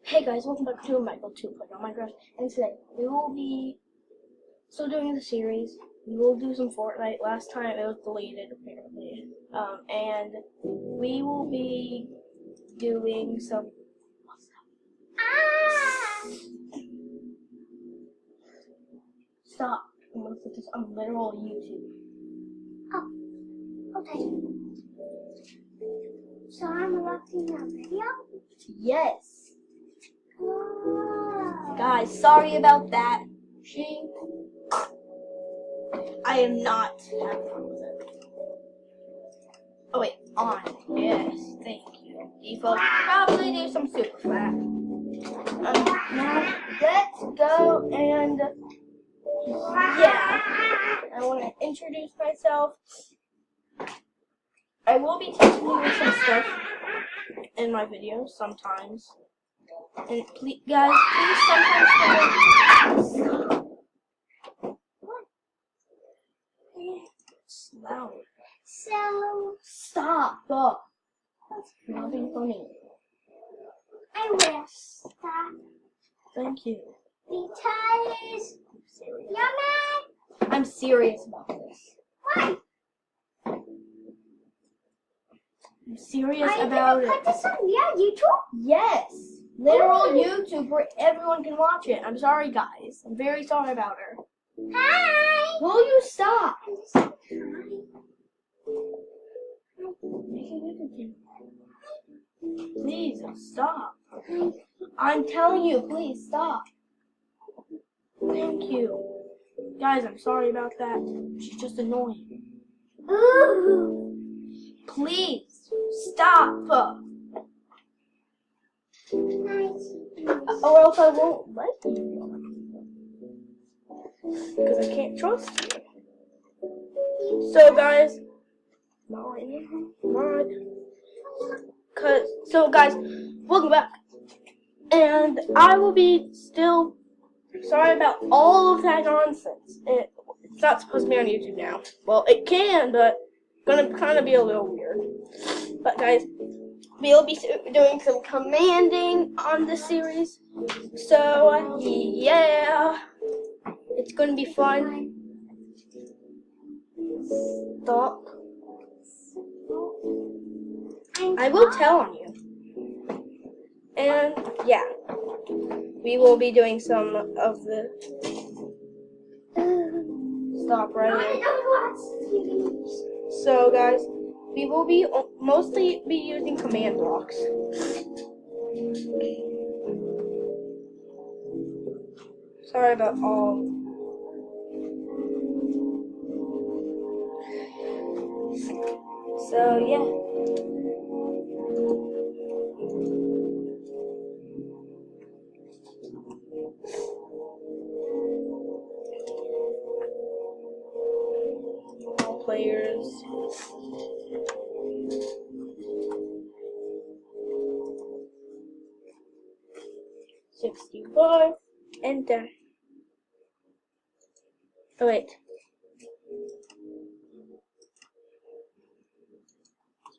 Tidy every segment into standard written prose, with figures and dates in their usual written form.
Hey guys, welcome back to Michael 2 Play on Minecraft, and today we will be still doing the series. We will do some Fortnite. Last time it was deleted apparently, and we will be doing some. Stop! I'm gonna put this on literal YouTube. Oh, okay. So I'm watching a video? Yes, Oh. guys. Sorry about that. I am not having fun with it. Oh wait, on. Yes, thank you. Default. Probably do some super flat. Now let's go and yeah. I want to introduce myself. I will be teaching you some stuff in my videos sometimes. And please, guys, please sometimes it's loud. So Stop. You're not being funny. I will stop Thank you. because you're mad. I'm serious about this. Why? I'm serious Are you about gonna it. put this on your YouTube? Yes. Literal YouTube where everyone can watch it. I'm sorry, guys. I'm very sorry about her. Hi. Will you stop? I'm just saying Please stop. hi. I'm telling you, please stop. Thank you. Guys, I'm sorry about that. She's just annoying. Ooh. Please stop. Nice. Or else I won't let you. Because I can't trust you. So, guys, not right now. So, guys, welcome back. And I will be still sorry about all of that nonsense. It's not supposed to be on YouTube now. Well, it can, but it's gonna kind of be a little weird. But, guys, we'll be doing some commanding on this series. So, yeah. It's gonna be fun. Stop. I will tell on you. And yeah, we will be doing some of the. Stop right I there. don't watch TV. So guys, we will be mostly be using command blocks. Sorry about all. So yeah. All players. $64. Enter. Oh wait.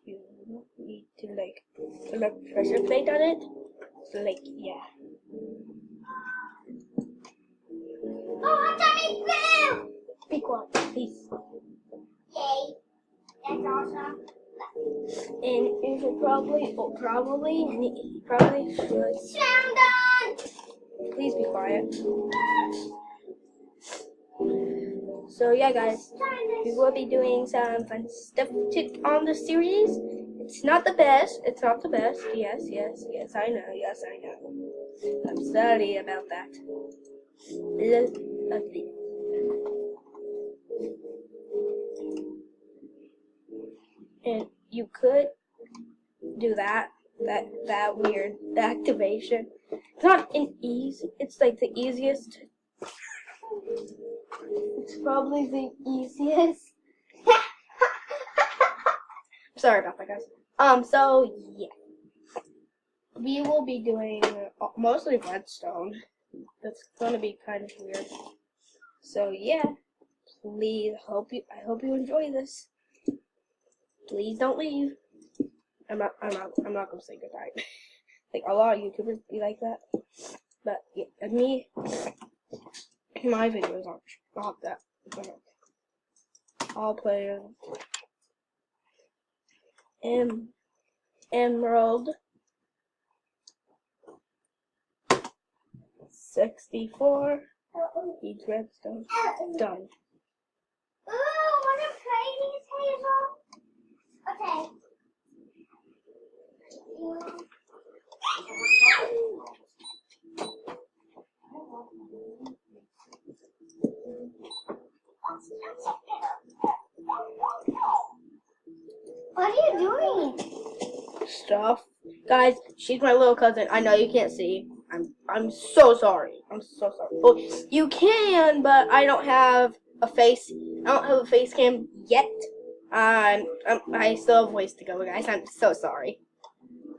You need to like put a pressure plate on it. So like yeah. Oh, Johnny Blue! Be quiet, please. Yay. That's awesome. And you should probably should. Sound on! Please be quiet. So yeah, guys, we will be doing some fun stuff on the series. It's not the best. It's not the best. Yes, I know. Yes, I know. I'm sorry about that. Lovely. And you could do that weird activation. It's not an easy. It's like the easiest. It's probably the easiest. Sorry about that, guys. So yeah, we will be doing mostly redstone. That's gonna be kind of weird. So yeah, please I hope you enjoy this. Please don't leave. I'm not gonna say goodbye. Like a lot of YouTubers be like that. But yeah, me, my videos aren't not that. I'll play Emerald 64. Each redstone. Done. Ooh, wanna play these, Hazel? Okay. What are you doing? Stuff. Guys, she's my little cousin. I know you can't see. I'm so sorry. I'm so sorry. Well, you can, but I don't have a face. I don't have a face cam yet. I still have ways to go, guys. I'm so sorry.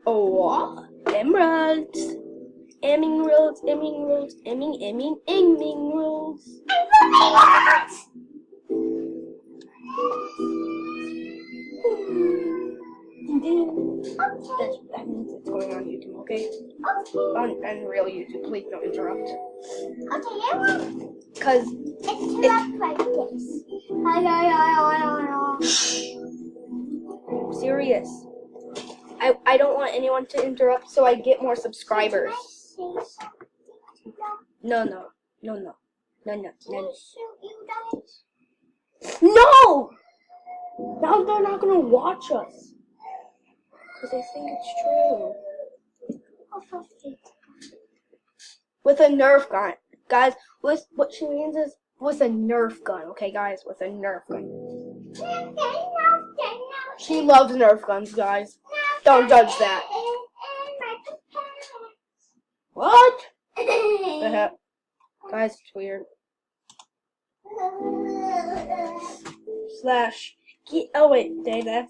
Oh, emeralds. Emeralds, emeralds, emeralds. That means it's going on YouTube, okay? On real YouTube. Please don't interrupt. Okay, Emma. Cause Interrupt like this. I'm serious. I don't want anyone to interrupt, so I get more subscribers. Can I say something? No. Can I shoot you guys? No! Now they're not gonna watch us. Because they think it's true. Oh, for fake. With a Nerf gun. Guys, what she means is with a Nerf gun, okay, guys? With a Nerf gun. She loves Nerf guns, guys. Don't judge that. What? The heck? Guys, it's weird. Slash. Oh, wait. Data.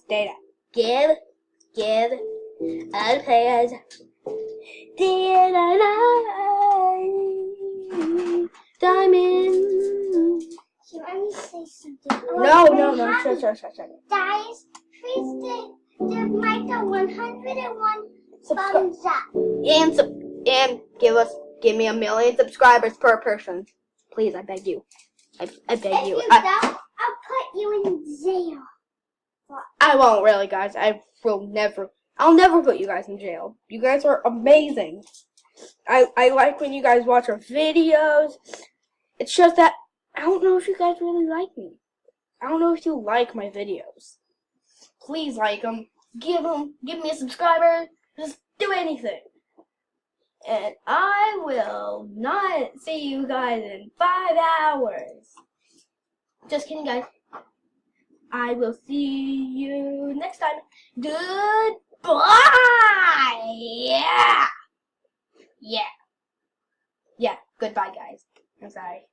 Give. I'll play as. Diamond. Let me say something. No. Shut. Guys, please give Mike a 101 thumbs up. And give me 1 million subscribers per person. Please, I beg you. I beg If you. you don't, I'll put you in jail. I won't really, guys. I'll never put you guys in jail. You guys are amazing. I like when you guys watch our videos. It's just that I don't know if you guys really like me. I don't know if you like my videos. Please like them. Give me a subscriber. Just do anything. And I will not see you guys in 5 hours. Just kidding, guys. I will see you next time. Goodbye. Yeah. Goodbye, guys. I'm sorry.